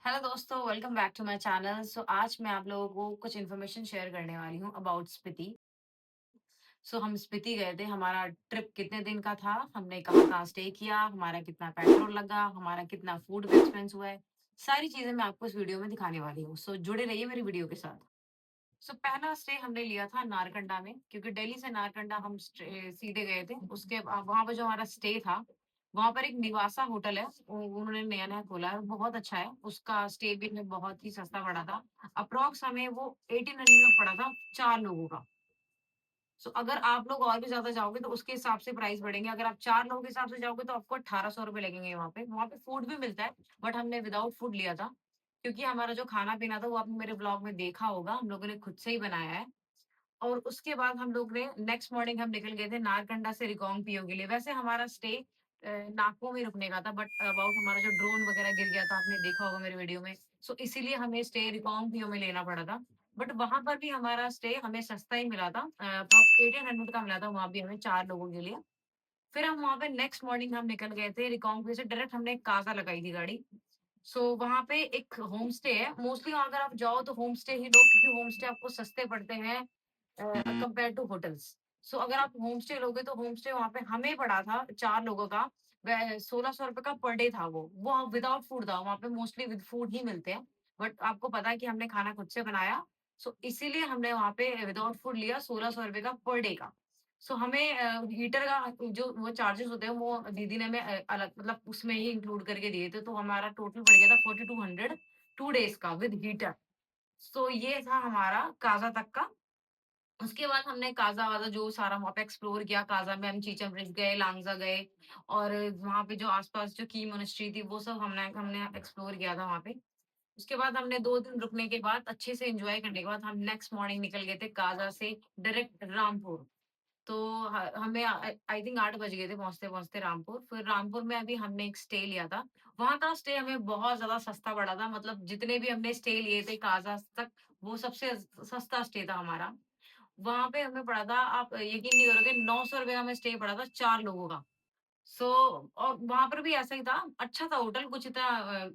Hello दोस्तों, welcome back to my channel. आज मैं आप लोगों को कुछ इन्फॉर्मेशन शेयर करने वाली हूँ अबाउट स्पीति। हम स्पीति गए थे। हमारा ट्रिप कितने दिन का था, हमने कहाँ-कहाँ स्टे किया, हमारा कितना पेट्रोल लगा, हमारा कितना फूड एक्सपेंस हुआ है, सारी चीज़ें मैं आपको इस वीडियो में दिखाने वाली हूँ। जुड़े रहिए मेरी वीडियो के साथ। पहला स्टे हमने लिया था नारकंडा में, क्योंकि दिल्ली से नारकंडा हम सीधे गए थे। उसके वहां पर जो हमारा स्टे था, वहां पर एक निवासा होटल है, उन्होंने नया नया खोला है, बहुत अच्छा है। उसका स्टे भी हमें बहुत ही सस्ता पड़ा था। अप्रोक्स हमें वो 1800 का पड़ा था 4 लोगों का। अगर आप लोग और भी ज्यादा जाओगे तो उसके हिसाब से प्राइस बढ़ेंगे। अगर आप 4 लोगों के हिसाब से जाओगे तो आपको 1800 रुपए लगेंगे। वहां पे फूड भी मिलता है, बट हमने विदाउट फूड लिया था, क्योंकि हमारा जो खाना पीना था वो आपने मेरे ब्लॉग में देखा होगा, हम लोगों ने खुद से ही बनाया है। और उसके बाद हम लोग ने नेक्स्ट मॉर्निंग हम निकल गए थे नारकंडा से रिकांग पिओ के लिए। वैसे हमारा स्टे नागपुर में रुकने का था, बट अबाउट हमारा जो ड्रोन वगैरह गिर गया था, आपने देखा होगा मेरे वीडियो में। इसीलिए हमें स्टे रिकांग पिओ में लेना पड़ा था। बट वहां पर भी हमारा स्टे हमें सस्ता ही मिला था, अप्रॉक्स 1800 का मिला था वहां भी हमें 4 लोगों के लिए। फिर हम वहां पे नेक्स्ट मॉर्निंग हम निकल गए थे रिकांग पिओ से। डायरेक्ट हमने काजा लगाई थी गाड़ी। वहां पे एक होम स्टे है। मोस्टली अगर आप जाओ तो होम स्टे ही लो, क्योंकि होम स्टे आपको सस्ते पड़ते हैं कंपेयर टू होटल्स। अगर आप होम स्टे लोगे तो होम स्टे वहाँ पे हमें पड़ा था 4 लोगों का, 1600 रुपए का पर डे था। वो विदाउट फूड था। वहाँ पे मोस्टली विद फूड ही मिलते हैं, बट आपको पता है कि हमने खाना खुद से बनाया। इसीलिए हमने वहाँ पे विदाउट फूड लिया 1600 रुपए का पर डे का। हमें हीटर का जो वो चार्जेस होते हैं वो दीदी ने हमें अलग, मतलब उसमें ही इंक्लूड करके दिए थे। हमारा टोटल पड़ गया था 4200 2 डेज का विद हीटर। ये था हमारा काजा तक का। उसके बाद हमने काज़ा-वाज़ा जो सारा वहाँ पे एक्सप्लोर किया। काज़ा में हम चीचम ब्रिज गए, लांगज़ा गए, और वहाँ पे जो आस-पास जो की मोनेस्ट्री थी वो सब हमने हमने एक्सप्लोर किया था वहाँ पे। उसके बाद हमने 2 दिन रुकने के बाद, अच्छे से एन्जॉय करने के बाद, हम नेक्स्ट मॉर्निंग निकल गए थे काज़ा से डायरेक्ट रामपुर। तो ह हमें आई थिंक 8 बज गए थे पहुँचते-पहुँचते रामपुर। फिर रामपुर में अभी हमने एक स्टे लिया था। वहाँ का स्टे हमें बहुत ज़्यादा सस्ता पड़ा था। मतलब जितने भी हमने स्टे लिए थे काज़ा तक, वो सबसे सस्ता स्टे था हमारा। वहाँ पे हमें पड़ा था, आप यकीन नहीं करोगे, 900 रुपए का हमें स्टे पड़ा था 4 लोगों का। सो और वहाँ पर भी ऐसा ही था, अच्छा था होटल, कुछ इतना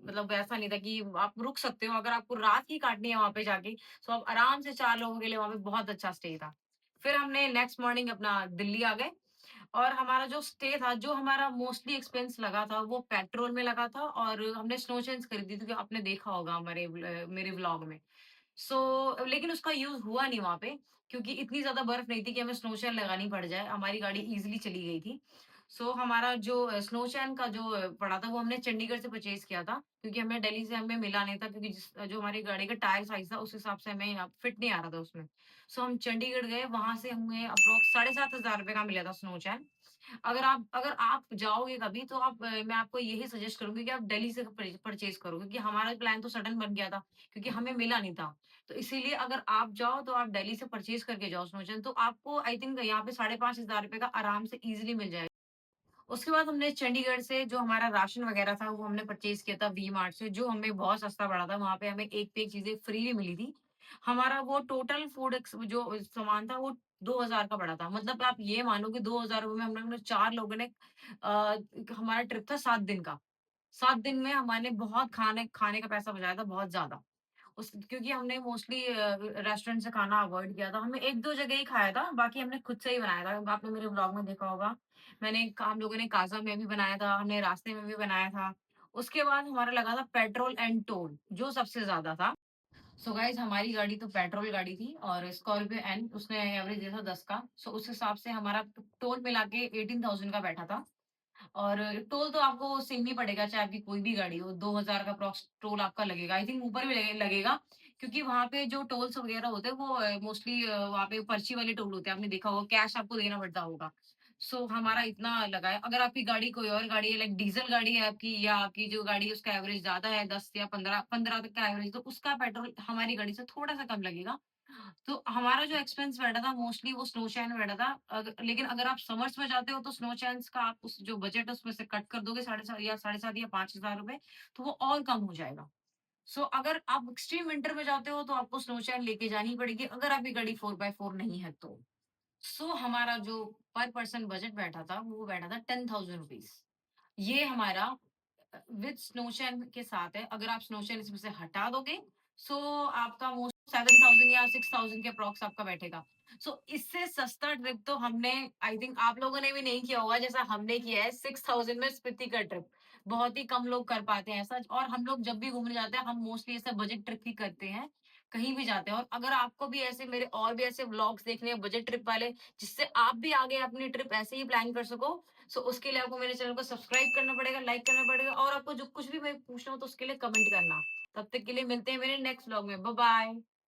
मतलब वैसा नहीं था कि आप रुक सकते हो। अगर आपको रात ही काटनी है वहाँ पे जाके, आप आराम से 4 लोगों के लिए, वहाँ पे बहुत अच्छा स्टे था। फिर हमने नेक्स्ट मॉर्निंग अपना दिल्ली आ गए। और हमारा जो स्टे था, जो हमारा मोस्टली एक्सपेंस लगा था, वो पेट्रोल में लगा था, और हमने स्नो चेन्स खरीदी थी, जो आपने देखा होगा मेरे व्लॉग में। लेकिन उसका यूज़ हुआ नहीं वहाँ पे, क्योंकि इतनी ज़्यादा बर्फ नहीं थी कि हमें स्नो चैन लगानी पड़ जाए। हमारी गाड़ी ईज़िली चली गई थी। हमारा जो स्नो चैन का जो पड़ा था, वो हमने चंडीगढ़ से परचेज़ किया था, क्योंकि हमें दिल्ली से हमें मिला नहीं था, क्योंकि जो हमारी गाड़ी का टायर साइज़ था, उस हिसाब से हमें फिट नहीं आ रहा था उसमें। हम चंडीगढ़ गए, वहाँ से हमें अप्रॉक्स 7500 रुपए का मिला था स्नो चैन। अगर आप जाओगे कभी, तो मैं आपको यही सजेस्ट करूँगी कि आप दिल्ली से परचेज़ करो, क्योंकि हमारा प्लान तो सडन बन गया था, क्योंकि हमें मिला नहीं था। इसीलिए अगर आप जाओ तो आप दिल्ली से परचेज़ करके जाओ स्नोचेन, तो आपको आई थिंक यहाँ पे 5500 रुपए का आराम से ईज़िली मिल जाएगा। उसके बाद हमने चंडीगढ़ से जो हमारा राशन वगैरह था, वो हमने परचेज़ किया था वी मार्ट से, जो हमें बहुत सस्ता पड़ा था। वहाँ पे हमें एक पे एक चीज़ें फ्री भी मिली थी। हमारा वो टोटल फूड जो सामान था, वो 2000 का पड़ा था। मतलब आप ये मानो कि 2000 रुपए में हम लोगों ने 4 लोगों ने हमारा ट्रिप था 7 दिन का। 7 दिन में हमने बहुत खाने खाने का पैसा बचाया था, बहुत ज़्यादा। क्योंकि हमने मोस्टली रेस्टोरेंट से खाना अवॉइड किया था। हमने 1-2 जगह ही खाया था, बाकी हमने खुद से ही बनाया था। आपने मेरे व्लॉग में देखा होगा। हम लोगों ने काज़ा में भी बनाया था, हमने रास्ते में भी बनाया था। उसके बाद हमारा लगा था पेट्रोल एंड टोल, जो सबसे ज़्यादा था। गाइस, हमारी गाड़ी तो पेट्रोल गाड़ी थी, और स्कॉर्पियो एन उसने एवरेज दिया था 10 का। उस हिसाब से हमारा टोल मिला के 18,000 का बैठा था। और टोल तो आपको सेम ही पड़ेगा, चाहे आपकी कोई भी गाड़ी हो। 2000 का अप्रॉक्स टोल आपका लगेगा। आई थिंक ऊपर भी लगेगा, क्योंकि वहाँ पे जो टोल्स वगैरह होते हैं वो मोस्टली वहाँ पे पर्ची वाले टोल होते हैं। आपने देखा होगा, कैश आपको देना पड़ता होगा। हमारा इतना लगा है। अगर आपकी गाड़ी कोई और गाड़ी है, लाइक डीजल गाड़ी है आपकी, या आपकी जो गाड़ी है उसका एवरेज ज़्यादा है, 10 या 15 तक का एवरेज, तो उसका पेट्रोल हमारी गाड़ी से थोड़ा-सा कम लगेगा। हमारा जो एक्सपेंस बैठा था मोस्टली वो स्नो चैन बैठा था। लेकिन अगर आप समर्स में जाते हो तो स्नो चैन्स का आप उस जो बजट है उसमें से कट कर दोगे 7,500 या 7,500 या 5,000 रुपए, तो वो और कम हो जाएगा। अगर आप एक्सट्रीम विंटर में जाते हो तो आपको स्नो चैन लेके जानी पड़ेगी, अगर आपकी गाड़ी 4x4 नहीं है तो। हमारा जो पर पर्सन बजट बैठा था, वो बैठा था 10,000 रुपीज़। ये हमारा विद स्नोशैन के साथ है। अगर आप स्नोशैन इसमें से हटा दोगे, सो आपका मोस्ट 7,000 या 6,000 के अप्रॉक्स आपका बैठेगा। सो इससे सस्ता ट्रिप तो हमने, आई थिंक आप लोगों ने भी नहीं किया होगा जैसा हमने किया है, 6,000 में स्पीति का ट्रिप। बहुत ही कम लोग कर पाते हैं ऐसा, और हम लोग जब भी घूमने जाते हैं, हम मोस्टली ऐसा बजट ट्रिप ही करते हैं, कहीं भी जाते हैं। और अगर आपको भी ऐसे मेरे और भी ऐसे व्लॉग्स देखने हैं बजट ट्रिप वाले, जिससे आप भी आगे अपनी ट्रिप ऐसे ही प्लान कर सको, सो उसके लिए आपको मेरे चैनल को सब्सक्राइब करना पड़ेगा, लाइक करना पड़ेगा, और आपको जो कुछ भी मैं पूछना हो तो उसके लिए कमेंट करना। तब तक के लिए मिलते हैं मेरे नेक्स्ट व्लॉग में। Bye bye.